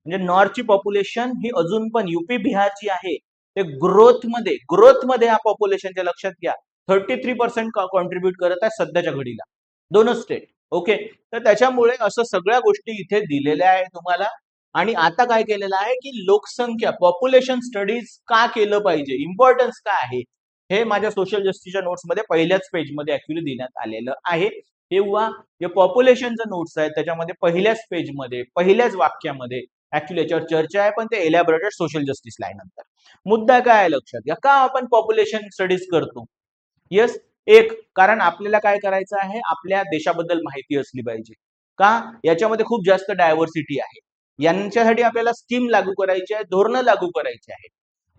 म्हणजे नॉर्थची पॉप्युलेशन ही अजून पण युपी बिहार जी आहे ते ग्रोथ मध्ये हा पॉप्युलेशनच्या लक्षात घ्या 33% कॉन्ट्रीब्युट करत आहे सध्याच्या घडीला, दोनच स्टेट. ओके, तर त्याच्यामुळे असं सगळ्या गोष्टी इथे दिलेल्या आहे तुम्हाला. आणि आता काय केलेलं आहे की लोकसंख्या, पॉप्युलेशन स्टडीज का केलं पाहिजे, इम्पॉर्टन्स काय आहे, हे माझ्या सोशल जस्टिसच्या नोट्समध्ये पहिल्याच पेजमध्ये ऍक्च्युली देण्यात आलेलं आहे. किंवा जे पॉप्युलेशनचं नोट्स आहेत त्याच्यामध्ये पहिल्याच पेजमध्ये, पहिल्याच वाक्यामध्ये ऍक्च्युली याच्यावर चर्चा आहे, पण ते एलॅबोरेटेड सोशल जस्टिस लाईन नंतर. मुद्दा काय आहे लक्षात घ्या, का आपण पॉप्युलेशन स्टडीज करतो? येस, एक कारण आपल्याला काय करायचं आहे, आपल्या देशाबद्दल माहिती असली पाहिजे. का? याच्यामध्ये खूप जास्त डायव्हर्सिटी आहे. यांच्यासाठी आपल्याला स्कीम लागू करायची आहे, धोरणं लागू करायची आहे.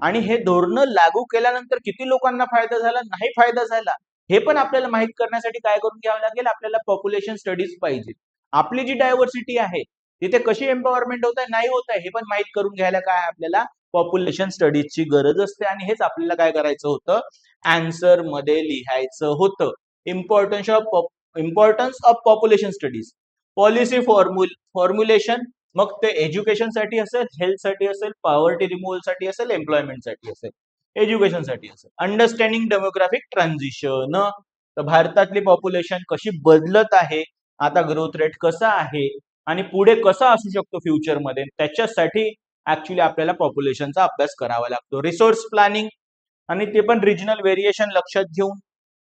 आणि हे धोरणं लागू केल्यानंतर किती लोकांना फायदा झाला, नाही फायदा झाला, हे पण आपल्याला माहित करण्यासाठी काय करून घ्यावं लागेल, आपल्याला पॉप्युलेशन स्टडीज पाहिजे. आपली जी डायव्हर्सिटी आहे तिथे कशी एम्पॉवरमेंट होत आहे, नाही होत आहे, हे पण माहित करून घ्यायला काय आपल्याला पॉप्युलेशन स्टडीजची गरज असते. आणि हेच आपल्याला काय करायचं होतं, आन्सर मध्ये लिहायचं होतं. Importance of population studies, policy formulation, मग ते एज्युकेशनसाठी असेल, हेल्थसाठी असेल, पॉवर्टी रिमूव्हलसाठी असेल, एम्प्लॉयमेंटसाठी असेल, एज्युकेशनसाठी असेल. अंडरस्टँडिंग डेमोग्राफिक ट्रान्झिशन, तर भारतातली पॉप्युलेशन कशी बदलत आहे, आता ग्रोथ रेट कसा आहे आणि पुढे कसा असू शकतो फ्युचरमध्ये, त्याच्यासाठी ऍक्च्युली आपल्याला पॉप्युलेशनचा अभ्यास करावा लागतो. रिसोर्स प्लॅनिंग, आणि ते पण रिजनल व्हेरिएशन लक्षात घेऊन.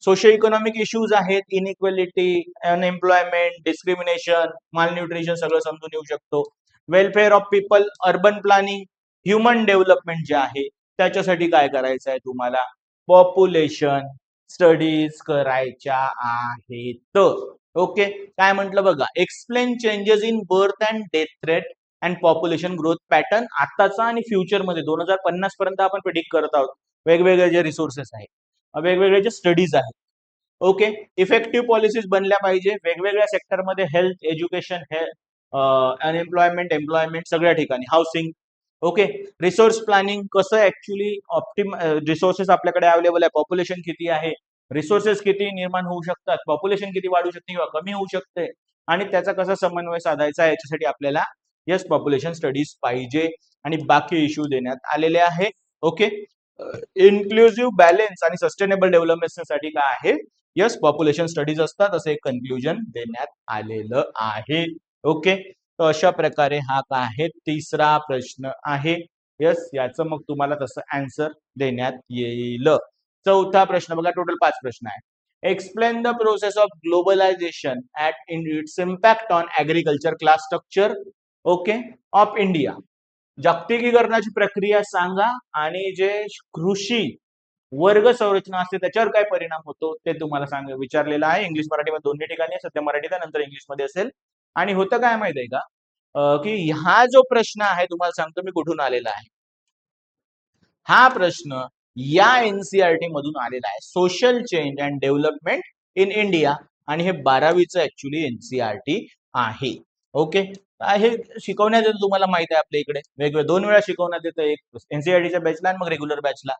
सोशो इकॉनॉमिक इश्यूज आहेत, इनइक्वेलिटी, अनएम्प्लॉयमेंट, डिस्क्रिमिनेशन, मालन्यूट्रिशन, सगळं समजून येऊ शकतो. Welfare of people, urban planning, human development जे आहे त्याच्यासाठी काय करायचं आहे तुम्हाला, पॉप्युलेशन स्टडीज करायच्या आहेत. ओके, काय म्हटलं बघा, explain changes in birth and death rate and population growth pattern, आताचा आणि फ्युचरमध्ये 2050 पर्यंत आपण प्रिडिक्ट करत आहोत. वेगवेगळे जे रिसोर्सेस आहेत, वेगवेगळे जे स्टडीज आहेत. ओके, इफेक्टिव्ह पॉलिसीज बनल्या पाहिजे वेगवेगळ्या सेक्टरमध्ये, हेल्थ, एज्युकेशन, अनएम्प्लॉयमेंट, एम्प्लॉयमेंट, सगळ्या ठिकाणी, हाऊसिंग. ओके, रिसोर्स प्लॅनिंग, कसं ऍक्च्युली रिसोर्सेस आपल्याकडे अवेलेबल आहे, पॉप्युलेशन किती आहे, रिसोर्सेस किती निर्माण होऊ शकतात, पॉप्युलेशन किती वाढू शकते किंवा कमी होऊ शकते, आणि त्याचा कसा समन्वय साधायचा, याच्यासाठी आपल्याला येस पॉप्युलेशन स्टडीज पाहिजे. आणि बाकी इश्यू देण्यात आलेले आहे. ओके, इन्क्लुझिव्ह बॅलेन्स आणि सस्टेनेबल डेव्हलपमेंटसाठी काय आहे, यस पॉप्युलेशन स्टडीज असतात, असं एक कन्क्लुजन देण्यात आलेलं आहे. ओके, तर अशा प्रकारे हा काय आहे, तिसरा प्रश्न आहे. यस, याचं मग तुम्हाला तसं आन्सर देण्यात येईल. चौथा प्रश्न बघा, टोटल 5 प्रश्न आहे. Explain the process of globalisation at in its impact on agriculture class structure, okay, of India. जागतिकीकरणाची प्रक्रिया सांगा आणि जे कृषी वर्ग संरचना असते त्याच्यावर काय परिणाम होतो ते तुम्हाला विचारलेलं आहे. इंग्लिश मराठीमध्ये दोन्ही ठिकाणी आहे, सध्या मराठीत आहे, नंतर इंग्लिशमध्ये असेल. आणि होतं काय माहिती आहे का, की हा जो प्रश्न आहे तुम्हाला सांगतो मी कुठून आलेला आहे. हा प्रश्न या एनसीआरटी मधून आलेला आहे, social change and development in India, आणि हे 12वीचं ऍक्च्युली एनसीआरटी आहे. ओके, हे शिकवण्यात येतं, तुम्हाला माहिती आहे आपल्या इकडे वेगवेगळे 2 वेळा शिकवण्यात येतं, एक एनसीआरटीच्या बॅचला आणि मग रेग्युलर बॅचला.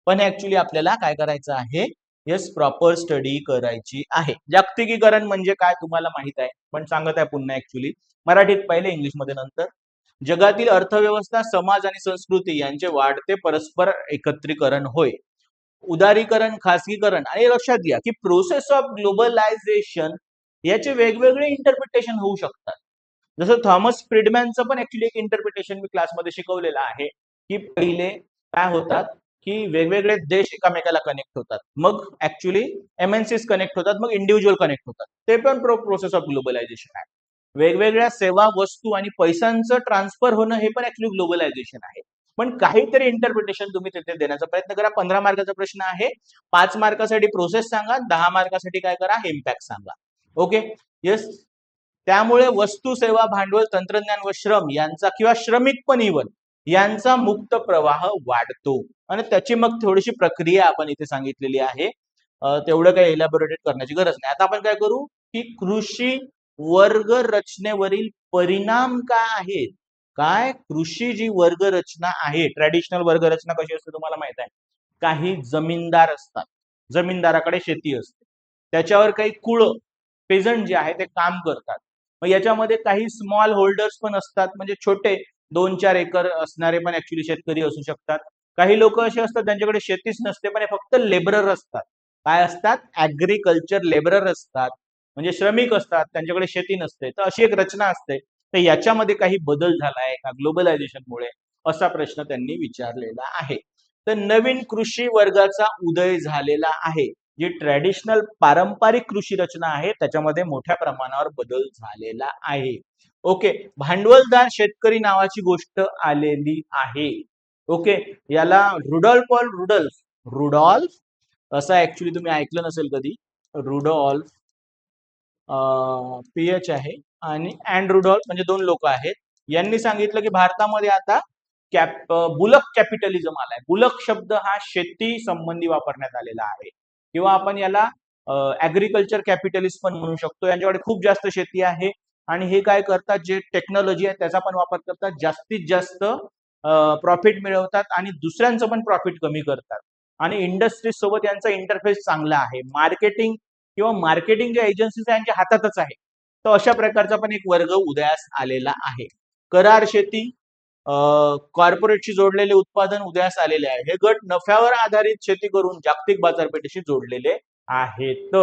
पण ऍक्च्युली आपल्याला काय करायचं आहे, येस प्रॉपर स्टडी करायची आहे. जागतिकीकरण म्हणजे काय तुम्हाला माहित आहे, पण सांगत आहे पुन्हा, ऍक्च्युली मराठीत पहिले, इंग्लिशमध्ये नंतर. जगातील अर्थव्यवस्था, समाज आणि संस्कृती यांचे वाढते परस्पर एकत्रीकरण होय. उदारीकरण, खासगीकरण, आणि लक्षात घ्या की प्रोसेस ऑफ ग्लोबलायझेशन याचे वेगवेगळे इंटरप्रिटेशन होऊ शकतात. जसं थॉमस फ्रीडमॅनचं पण ऍक्च्युली एक इंटरप्रिटेशन मी क्लासमध्ये शिकवलेलं आहे, की पहिले काय होतात की वेगवेगळे देश एकामेकाला कनेक्ट होतात, मग ऍक्च्युली एमएनसीज कनेक्ट होतात, मग इंडिव्हिज्युअल कनेक्ट होतात, ते पण प्रोसेस ऑफ ग्लोबलायझेशन आहे. वेगवेगळ्या सेवा, वस्तू आणि पैशांचं ट्रान्सफर होणं, हे पण ऍक्च्युली ग्लोबलायझेशन आहे. पण काहीतरी इंटरप्रिटेशन तुम्ही तिथे देण्याचा प्रयत्न करा. 15 मार्काचा प्रश्न आहे. 5 मार्कासाठी प्रोसेस सांगा, 10 मार्कासाठी काय करा, इम्पॅक्ट सांगा. Okay, yes. त्यामुळे वस्तू, सेवा, भांडवल, तंत्रज्ञान व श्रम यांचा किंवा श्रमिक पण इवन यांचा मुक्त प्रवाह वाढतो आणि त्याची मग थोडीशी प्रक्रिया आपण इथे सांगितलेली आहे. तेवढं काही एलॅबोरेटेड करण्याची गरज नाही. आता आपण काय करू की कृषी वर्ग रचनेवरील परिणाम काय आहेत. काय कृषी जी वर्ग रचना आहे, ट्रॅडिशनल वर्ग रचना कशी असते तुम्हाला माहित आहे. काही जमीनदार असतात, जमीनदाराकडे शेती असते, त्याच्यावर काही कुळ पेझंट जे आहे ते काम करतात. मग याच्यामध्ये काही स्मॉल होल्डर्स पण असतात, म्हणजे छोटे 2-4 एकर असणारे पण ऍक्च्युली शेतकरी असू शकतात. काही लोक असे असतात त्यांच्याकडे शेतीच नसते पण फक्त लेबरर असतात. काय असतात, ऍग्रिकल्चर लेबरर असतात, म्हणजे श्रमिक असतात, त्यांच्याकडे शेती नसते. तर अशी एक रचना असते. तर याच्यामध्ये काही बदल झाला आहे का ग्लोबलायझेशनमुळे, असा प्रश्न त्यांनी विचारलेला आहे. तर नवीन कृषी वर्गाचा उदय झालेला आहे. जी ट्रॅडिशनल पारंपरिक कृषी रचना आहे त्याच्यामध्ये मोठ्या प्रमाणावर बदल झालेला आहे. ओके, भांडवलदार शेतकरी नावाची गोष्ट आलेली आहे. ओके, याला रुडॉल्फ असं ऍक्च्युली तुम्ही ऐकलं नसेल कधी. रुडॉल्फ PH आहे आणि अँड रुडॉल्फ म्हणजे 2 लोक आहेत. यांनी सांगितलं की भारतामध्ये आता बुलक कॅपिटलिझम आलाय. बुलक शब्द हा शेती संबंधी वापरण्यात आलेला आहे किंवा आपण याला ऍग्रिकल्चर कॅपिटलिस्ट पण म्हणू शकतो. यांच्याकडे खूप जास्त शेती आहे आणि हे काय करतात, जे टेक्नॉलॉजी आहे त्याचा पण वापर करतात, जास्तीत जास्त प्रॉफिट मिळवतात आणि दुसऱ्यांचं पण प्रॉफिट कमी करतात आणि इंडस्ट्रीज सोबत यांचा इंटरफेस चांगला आहे. मार्केटिंग किंवा मार्केटिंगच्या एजन्सीज यांच्या हातातच आहे. तर अशा प्रकारचा पण एक वर्ग उदयास आलेला आहे. करार शेती, कॉर्पोरेटशी जोडलेले उत्पादन उदयास आलेले आहे. हे गट नफ्यावर आधारित शेती करून जागतिक बाजारपेठेशी जोडलेले आहेत.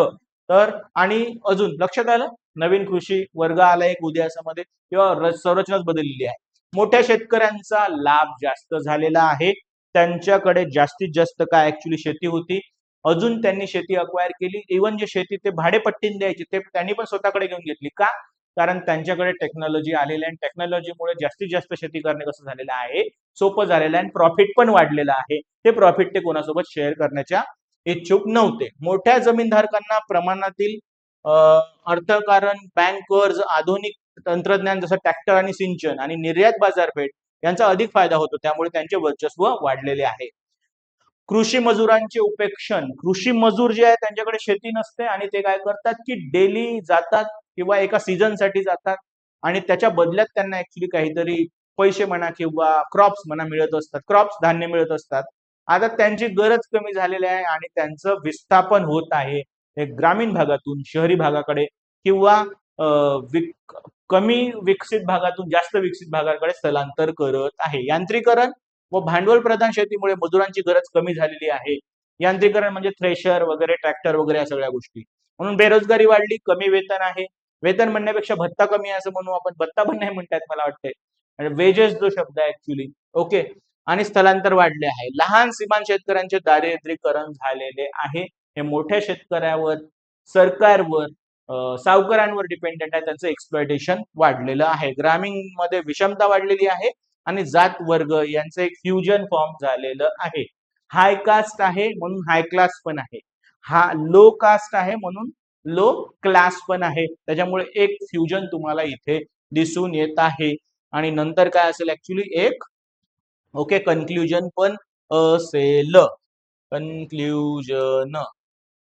तर आणि अजून लक्षात आलं, नवीन कृषी वर्ग आला एक उदयासामध्ये किंवा संरचनाच बदललेली आहे. मोठ्या शेतकऱ्यांचा लाभ जास्त झालेला आहे. त्यांच्याकडे जास्तीत जास्त काय ऍक्च्युली शेती होती. अजून त्यांनी शेती अक्वायर केली. इव्हन जे शेती ते भाडेपट्टीने द्यायची ते त्यांनी पण स्वतःकडे घेऊन घेतली. का? कारण त्यांच्याकडे टेक्नॉलॉजी आलेली आहे आणि टेक्नॉलॉजीमुळे जास्तीत जास्त शेती करणे कसं झालेलं आहे, सोपं झालेलं आहे आणि प्रॉफिट पण वाढलेलं आहे. ते प्रॉफिट ते कोणासोबत शेअर करण्याच्या इच्छुक नव्हते. मोठ्या जमीनधारकांना प्रमाणातील अर्थकारण, बँक कर्ज, आधुनिक तंत्रज्ञान जसं ट्रॅक्टर आणि सिंचन आणि निर्यात बाजारपेठ यांचा अधिक फायदा होतो. त्यामुळे त्यांचे वर्चस्व वाढलेले आहे. कृषी मजुरांचे उपेक्षण, कृषी मजूर जे आहे त्यांच्याकडे शेती नसते आणि ते काय करतात की डेली जातात किंवा एका सीझनसाठी जातात आणि त्याच्या बदल्यात त्यांना ऍक्च्युली काहीतरी पैसे म्हणा किंवा क्रॉप्स म्हणा मिळत असतात, क्रॉप्स धान्य मिळत असतात. आता त्यांची गरज कमी झालेली आहे आणि त्यांचं विस्थापन होत आहे ग्रामीण भागातून शहरी भागाकडे किंवा कमी विकसित भागातून जास्त विकसित भागाकडे स्थलांतर करत आहे. यांत्रिकरण व भांडवल प्रधान शेतीमुळे मजुरांची गरज कमी झालेली आहे. यांत्रिकरण म्हणजे थ्रेशर वगैरे, ट्रॅक्टर वगैरे या सगळ्या गोष्टी. म्हणून बेरोजगारी वाढली, कमी वेतन आहे. वेतन म्हणण्यापेक्षा भत्ता कमी आहे असं म्हणू आपण. भत्ता पण नाही म्हणतायत मला वाटतंय. म्हणजे वेजेस जो शब्द आहे ऍक्च्युली. ओके, आणि स्थलांतर वाढले आहे. लहान सीमांत शेतकऱ्यांचे दारिद्र्यीकरण झालेले आहे. हे मोठ्या शेतकऱ्यावर, सरकारवर, सावकारांवर डिपेंडेंट आहे. त्यांचं एक्सप्लॉयटेशन वाढलेलं आहे. ग्रामीण मध्ये विषमता वाढलेली आहे आणि जात वर्ग यांचं एक फ्युजन फॉर्म झालेलं आहे. हाय कास्ट आहे म्हणून हाय क्लास पण आहे, हा लो कास्ट आहे म्हणून लो क्लास पण आहे. त्याच्यामुळे एक फ्युजन तुम्हाला इथे दिसून येत आहे. आणि नंतर काय असेल ऍक्च्युली एक ओके कन्क्ल्युजन पण असेल. Conclusion.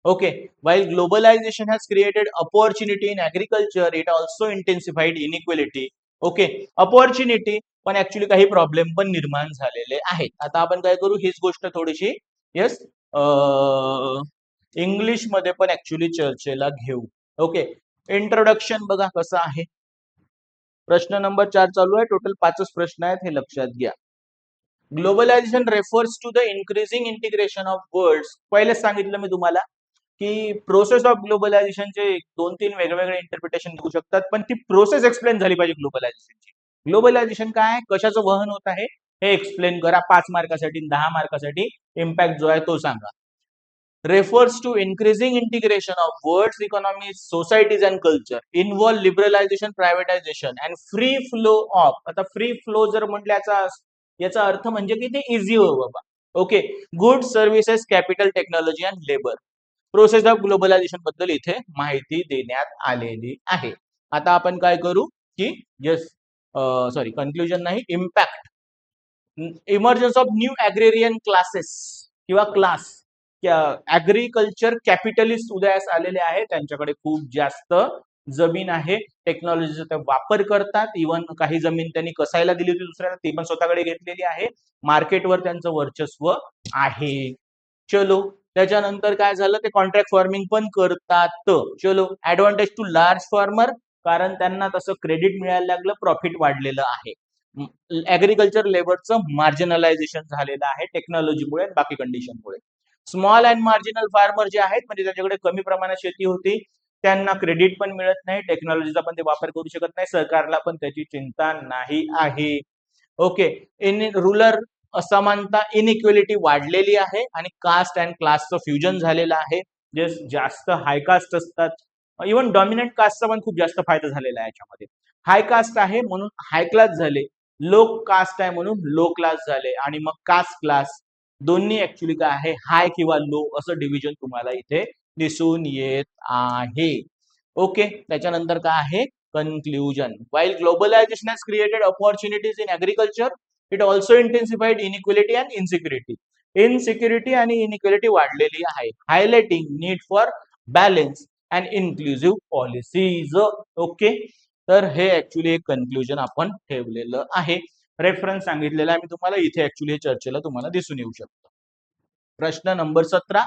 Okay, while globalization has created opportunity in agriculture, it also intensified inequality. Okay, opportunity पण ऍक्च्युली काही प्रॉब्लेम पण निर्माण झालेले आहेत. आता आपण काय करू, हीच गोष्ट थोडीशी येस इंग्लिश मध्ये पण ऍक्च्युली चर्चेला घेऊ. ओके, इंट्रोडक्शन बघा कसं आहे. प्रश्न नंबर 4 चालू आहे. टोटल 5च प्रश्न आहेत, हे लक्षात घ्या. Globalisation refers to the increasing integration of worlds. पहिलेच सांगितलं मी तुम्हाला की प्रोसेस ऑफ ग्लोबलायझेशनचे 2-3 वेगवेगळे इंटरप्रिटेशन घेऊ शकतात, पण ती प्रोसेस एक्सप्लेन झाली पाहिजे ग्लोबलायझेशनची. ग्लोबलायझेशन काय, कशाचं वहन होत आहे हे एक्सप्लेन करा. 5 मार्कासाठी, 10 मार्कासाठी इम्पॅक्ट जो आहे तो सांगा. refers to increasing integration of world's economies, societies and culture, involve liberalization, privatization and free flow of. आता free flow जर म्हटल्याचा याचा अर्थ म्हणजे की ते इझी हो बाबा. Okay. Good services capital technology and labour. Process of globalisation बद्दल इथे माहिती देण्यात आलेली आहे. आता आपण काय करू की यस सॉरी कन्क्लुजन नाही, impact emergence of new agrarian classes किंवा क्लास ॲग्रिकल्चर कॅपिटलिस्ट उदयास आलेले आहे. त्यांच्याकडे खूप जास्त जमीन आहे, टेक्नॉलॉजीचा ते वापर करतात. इव्हन काही जमीन त्यांनी कसायला दिली होती दुसऱ्याला, ती पण स्वतःकडे घेतलेली आहे. मार्केटवर त्यांचं वर्चस्व आहे. चलो, त्याच्यानंतर काय झालं, ते कॉन्ट्रॅक्ट फार्मिंग पण करतात. चलो, ऍडव्हान्टेज टू लार्ज फार्मर, कारण त्यांना तसं क्रेडिट मिळायला लागलं, प्रॉफिट वाढलेलं आहे. ऍग्रिकल्चर लेबरचं मार्जिनलायझेशन झालेलं आहे टेक्नॉलॉजीमुळे आणि बाकी कंडिशनमुळे. स्मॉल अँड मार्जिनल फार्मर जे आहेत, म्हणजे ज्याच्याकडे कमी प्रमाणात शेती होती, त्यांना क्रेडिट पण मिळत नाही, टेक्नॉलॉजीचा पण ते वापर करू शकत नाही, सरकारला पण त्याची चिंता नाही आहे. ओके. इन रुरल असमानता इनइक्वेलिटी वाढलेली आहे आणि कास्ट अँड क्लासचं फ्युजन झालेलं आहे. जे जास्त हाय कास्ट असतात, इव्हन डॉमिनंट कास्टचा पण खूप जास्त फायदा झालेला आहे याच्यामध्ये. हाय कास्ट आहे म्हणून हाय क्लास झाले, लो कास्ट आहे म्हणून लो क्लास झाले, आणि मग कास्ट क्लास दोन्ही ऍक्च्युली काय आहे, हाय किंवा लो असं डिव्हिजन तुम्हाला इथे दिसून येत आहे. ओके. त्याच्यानंतर काय आहे, conclusion. While globalisation has created opportunities in agriculture, it also intensified inequality and insecurity. Insecurity आणि इनइक्वेलिटी वाढलेली आहे. Highlighting need for balance and inclusive policies. Okay. तर हे ऍक्च्युली एक कन्क्लुजन आपण ठेवलेलं आहे. रेफरन्स सांगितलेला आहे मी तुम्हाला, इथे ऍक्च्युली चर्चेला तुम्हाला दिसून येऊ शकतो. प्रश्न नंबर 17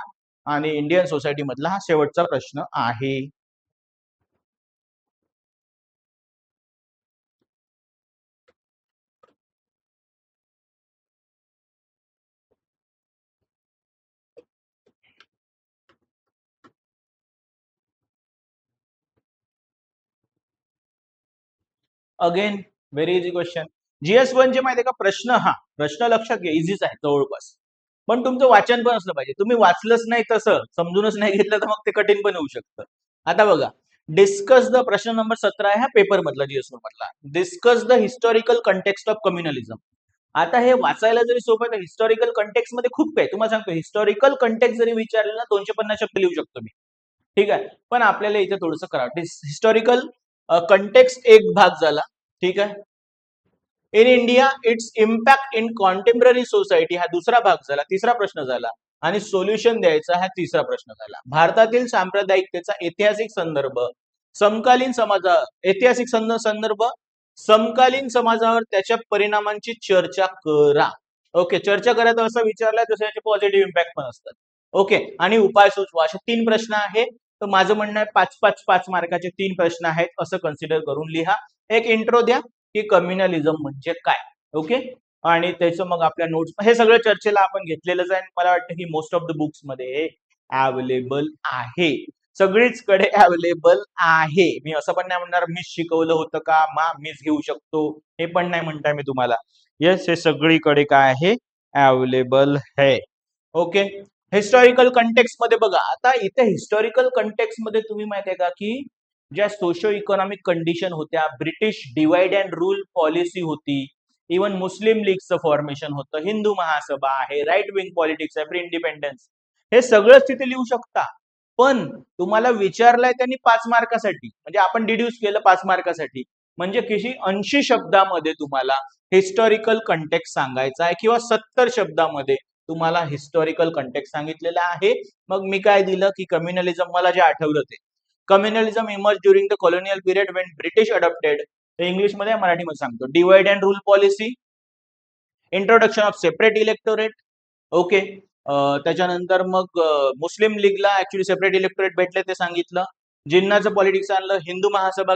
आणि इंडियन सोसायटी मधला हा शेवटचा प्रश्न आहे. Again very easy question. GS1 चे माहिती आहे का प्रश्न, हा प्रश्न लक्षात घ्या, इझीच आहे जवळपास, पण तुमचं वाचन पण असलं पाहिजे. तुम्ही वाचलंच नाही, तसं समजूनच नाही घेतलं, तर मग ते कठीण पण होऊ शकतं. आता बघा, डिस्कस द, प्रश्न नंबर 17 आहे हा पेपर मधला, GS1 मधला. Discuss the historical context of communalism. आता हे वाचायला जरी सोपं आहे, तर हिस्टॉरिकल कंटेक्स्ट मध्ये खूप काही तुम्हाला सांगतो. हिस्टॉरिकल कंटेक्स्ट जरी विचारलं ना, 250 शब्द लिहू शकतो मी, ठीक आहे. पण आपल्याला इथे थोडंसं करावं. हिस्टॉरिकल कंटेक्स्ट एक भाग झाला, ठीक आहे. In India it's impact in contemporary society हा दुसरा भाग झाला, तिसरा प्रश्न झाला. आणि सोल्युशन द्यायचा हा तिसरा प्रश्न झाला. भारतातील सांप्रदायिकतेचा ऐतिहासिक संदर्भ, समकालीन समाजा, ऐतिहासिक संदर्भ, समकालीन समाजावर त्याच्या परिणामांची चर्चा करा. ओके. चर्चा करायचं असं विचारलंय, तसं याचे पॉझिटिव्ह इम्पॅक्ट पण असतात. ओके. आणि उपाय सुचवा, असे 3 प्रश्न आहेत. तर माझं म्हणणं आहे 5-5 मार्काचे 3 प्रश्न आहेत असं कन्सिडर करून लिहा. एक इंट्रो द्या की कम्युनलिझम म्हणजे काय. ओके. आणि त्याचं मग आपल्या नोट्स, हे सगळं चर्चेला आपण घेतलेलंच आहे. मला वाटतं की मोस्ट ऑफ द बुक्स मध्ये हे अवेलेबल आहे, सगळीच कडे अवेलेबल आहे. मी असं पण नाही म्हणणार मीच शिकवलं होतं का, मीच घेऊ शकतो, हे पण नाही म्हणताय मी तुम्हाला. येस, हे सगळीकडे काय आहे, अवेलेबल आहे. ओके. हिस्टॉरिकल कंटेक्स्ट मध्ये बघा, आता इथे हिस्टॉरिकल कंटेक्स्ट मध्ये तुम्ही माहिती आहे का की ज्या सोशो इकॉनॉमिक कंडिशन होत्या, British divide and rule policy होती, इव्हन मुस्लिम लीगचं फॉर्मेशन होतं, हिंदू महासभा आहे, राईट विंग पॉलिटिक्स आहे, प्री इंडिपेंडन्स, हे सगळंच तिथे लिहू शकता. पण तुम्हाला विचारलंय त्यांनी 5 मार्कासाठी, म्हणजे आपण डिड्यूस केलं 5 मार्कासाठी, म्हणजे किती 80 शब्दामध्ये तुम्हाला हिस्टॉरिकल कंटेक्स्ट सांगायचा आहे, किंवा 70 शब्दामध्ये तुम्हाला हिस्टॉरिकल कंटेक्स्ट सांगितलेला आहे. मग मी काय दिलं की कम्युनलिझम, मला जे आठवलं ते, communalism emerge during the colonial period when British adopted, English मध्ये मराठीमध्ये सांगतो, divide and rule policy, introduction of separate electorate. Okay. त्याच्यानंतर मग मुस्लिम लीगला ऍक्च्युली सेपरेट इलेक्टोरेट भेटले ते सांगितलं, जिन्नाचं पॉलिटिक्स आणलं, हिंदू महासभा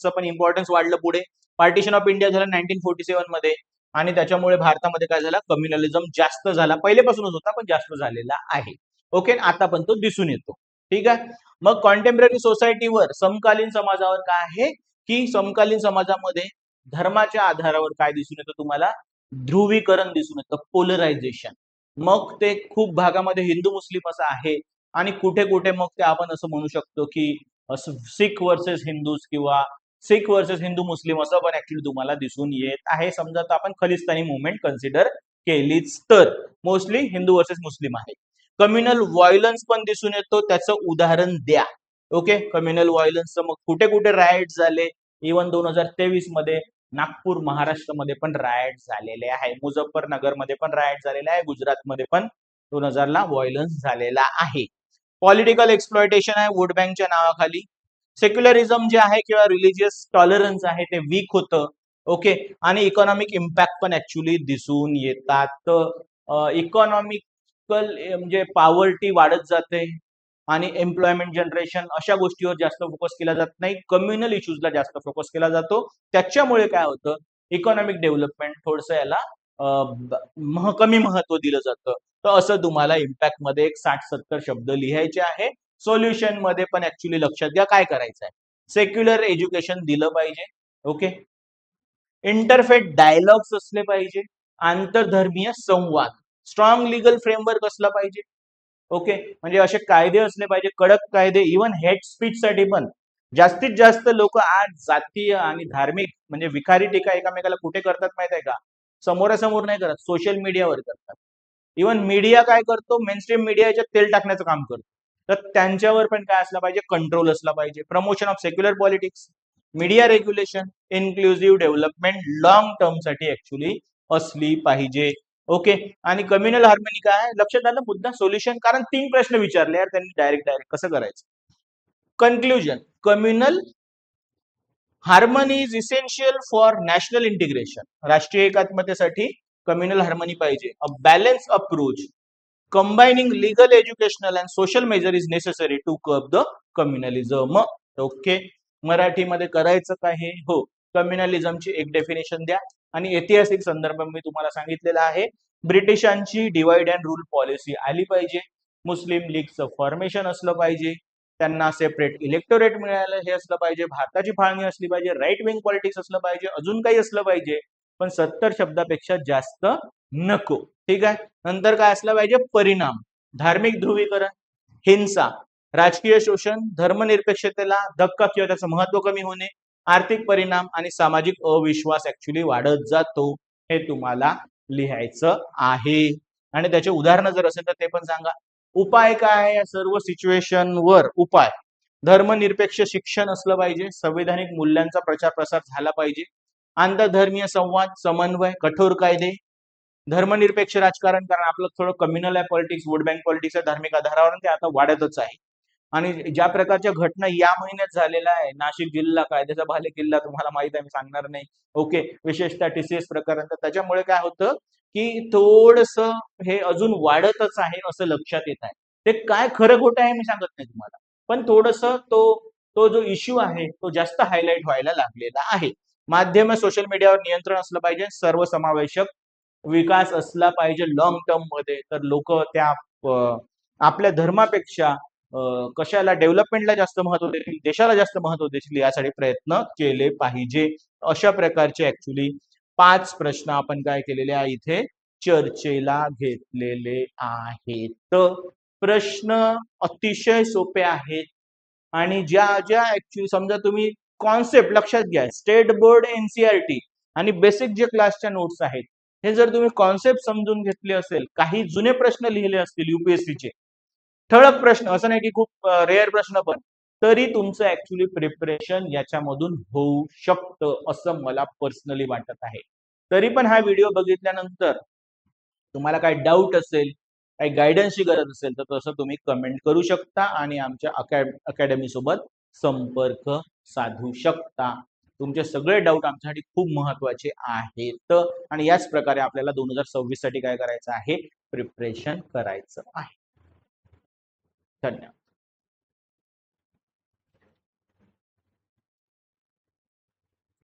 पण इम्पॉर्टन्स वाढलं पुढे, पार्टिशन ऑफ इंडिया झालं 1947 मध्ये, आणि त्याच्यामुळे भारतामध्ये काय झाला, कम्युनलिझम जास्त झाला, पहिलेपासूनच होता पण जास्त झालेला आहे. ओके. आता पण तो दिसून येतो, ठीक आहे. मग कॉन्टेम्पररी सोसायटीवर, समकालीन समाजावर काय आहे की समकालीन समाजामध्ये धर्माच्या आधारावर काय दिसून येतं तुम्हाला, ध्रुवीकरण दिसून येतं, पोलरायझेशन. मग ते खूप भागामध्ये हिंदू मुस्लिम असं आहे, आणि कुठे कुठे मग ते आपण असं म्हणू शकतो की सिख वर्सेस हिंदूज, किंवा सिख वर्सेस हिंदू मुस्लिम असं पण ऍक्च्युली तुम्हाला दिसून येत आहे. समजा तर आपण खलिस्तानी मुवमेंट कन्सिडर केलीच तर मोस्टली हिंदू वर्सेस मुस्लिम आहे. कम्युनल व्हायलन्स पण दिसून येतो, त्याचं उदाहरण द्या. ओके, कम्युनल व्हायलन्सचं मग कुठे कुठे रायट्स झाले, इव्हन 2023 मध्ये नागपूर महाराष्ट्रामध्ये पण रायट झालेले आहे, मुझफ्फरनगर मध्ये पण रायट झालेले आहे, गुजरातमध्ये पण 2000 ला व्हायलन्स झालेला आहे. पॉलिटिकल एक्सप्लॉयटेशन आहे वोट बँकच्या नावाखाली. सेक्युलरिझम जे आहे किंवा रिलिजियस टॉलरन्स आहे ते वीक होतं. ओके, आणि इकॉनॉमिक इम्पॅक्ट पण ऍक्च्युली दिसून येतात. इकॉनॉमिकल म्हणजे पॉवर्टी वाढत जाते आणि एम्प्लॉयमेंट जनरेशन अशा गोष्टीवर जास्त फोकस केला जात नाही, कम्युनल इश्यूजला जास्त फोकस केला जातो. त्याच्यामुळे काय होतं, इकॉनॉमिक डेव्हलपमेंट थोडंसं याला कमी महत्व दिलं जातं. तर असं तुम्हाला इम्पॅक्ट मध्ये एक 60-70 शब्द लिहायचे आहे. सोल्युशन मध्ये पण ऍक्च्युली लक्षात घ्या काय करायचं आहे. सेक्युलर एज्युकेशन दिलं पाहिजे. ओके, इंटरफेथ डायलॉग्स असले पाहिजे, आंतरधर्मीय संवाद, स्ट्रॉंग लिगल फ्रेमवर्क असला पाहिजे. ओके, म्हणजे असे कायदे असले पाहिजे, कडक कायदे. इव्हन हेट स्पीच साठी पण जास्तीत जास्त लोक आज जातीय आणि धार्मिक म्हणजे विखारी टीका एकामेकाला कुठे करतात माहित आहे का? समोरासमोर नाही करत, सोशल मीडियावर करतात. इव्हन मीडिया काय करतो, मेनस्ट्रीम मीडिया याच्यात तेल टाकण्याचं काम करतो. तर त्यांच्यावर पण काय असलं पाहिजे, कंट्रोल असला पाहिजे. Promotion of secular politics, media regulation, inclusive development long term साठी ऍक्च्युली असली पाहिजे. ओके, आणि कम्युनल हार्मनी काय आहे? लक्षात आलं मुद्दा, सोल्युशन. कारण 3 प्रश्न विचारले यार त्यांनी डायरेक्ट कसं करायचं. Conclusion, communal harmony is essential for national integration, राष्ट्रीय एकात्मतेसाठी कम्युनल हार्मनी पाहिजे. A balance approach combining legal educational and social measure is necessary to curb the communalism. Okay, मराठीमध्ये करायचं काय हे? हो, कम्युनलिझमची एक डेफिनेशन द्या. आणि ऐतिहासिक संदर्भ मी तुम्हाला सांगितलेला आहे. ब्रिटिशांची डिवाइड अँड रूल पॉलिसी आली पाहिजे, मुस्लिम लीगचं फॉर्मेशन असलं पाहिजे, त्यांना सेपरेट इलेक्टोरेट मिळालं हे असलं पाहिजे, भारताची फाळणी असली पाहिजे, राईट विंग पॉलिटिक्स असलं पाहिजे, अजून काही असलं पाहिजे, पण 70 शब्दापेक्षा जास्त नको. ठीक आहे. नंतर काय असलं पाहिजे? परिणाम, धार्मिक ध्रुवीकरण, हिंसा, राजकीय शोषण, धर्मनिरपेक्षतेला धक्का किंवा त्याचं महत्व कमी होणे, आर्थिक परिणाम आणि सामाजिक अविश्वास ऍक्च्युली वाढत जातो. हे तुम्हाला लिहायचं आहे. आणि त्याचे उदाहरणं जर असेल तर ते पण सांगा. उपाय काय या सर्व सिच्युएशनवर? उपाय, धर्मनिरपेक्ष शिक्षण असलं पाहिजे, संवैधानिक मूल्यांचा प्रचार प्रसार झाला पाहिजे, आंतरधर्मीय संवाद, समन्वय, कठोर कायदे, धर्मनिरपेक्ष राजकारण. कारण आपलं थोडं कम्युनल आहे पॉलिटिक्स, वोट बँक पॉलिटिक्स आहे, धार्मिक आधारावर ते आता वाढतच आहे. आणि ज्या प्रकारच्या घटना या महिन्यात झालेल्या आहे, नाशिक जिल्हा कायद्याचा भाले किल्ला तुम्हाला माहित आहे, मी सांगणार नाही. ओके, विशेषतः टीसीएस प्रकरण. तर त्याच्यामुळे काय होतं की थोडस हे अजून वाढतच आहे असं लक्षात येत आहे. ते काय खरं खोटं आहे मी सांगत नाही तुम्हाला, पण थोडस तो तो जो इश्यू आहे तो जास्त हायलाइट व्हायला लागलेला आहे. माध्यम सोशल मीडियावर नियंत्रण असलं पाहिजे, सर्वसमावेशक विकास असला पाहिजे लॉंग टर्म मध्ये. तर लोक त्या आपल्या धर्मापेक्षा कशाला, डेव्हलपमेंटला जास्त महत्व देतील, देशाला जास्त महत्व देतील, यासाठी प्रयत्न केले पाहिजे. अशा प्रकारचे ऍक्च्युली 5 प्रश्न आपण काय केलेले आहे इथे चर्चेला घेतलेले आहेत. प्रश्न अतिशय सोपे आहेत आणि ज्या ज्या ऍक्च्युली समजा तुम्ही कॉन्सेप्ट लक्षात घ्या, स्टेट बोर्ड एनसीईआरटी आणि बेसिक जे क्लासच्या नोट्स आहेत हे जर तुम्ही कॉन्सेप्ट समजून घेतले असेल, काही जुने प्रश्न लिहिले असतील युपीएससीचे, ठळक प्रश्न, असं नाही की खूप रेअर प्रश्न, पण तरी तुमचं ऍक्च्युली प्रिपरेशन याच्यामधून होऊ शकतं असं मला पर्सनली वाटत आहे. तरी पण हा व्हिडिओ बघितल्यानंतर तुम्हाला काही डाऊट असेल, काही गायडन्सची गरज असेल तर तसं तुम्ही कमेंट करू शकता आणि आमच्या अकॅडमी सोबत संपर्क साधू शकता. तुमचे सगळे डाऊट आमच्यासाठी खूप महत्वाचे आहेत आणि याच प्रकारे आपल्याला 2026 साठी काय करायचं आहे, प्रिपरेशन करायचं आहे. धन्यवाद.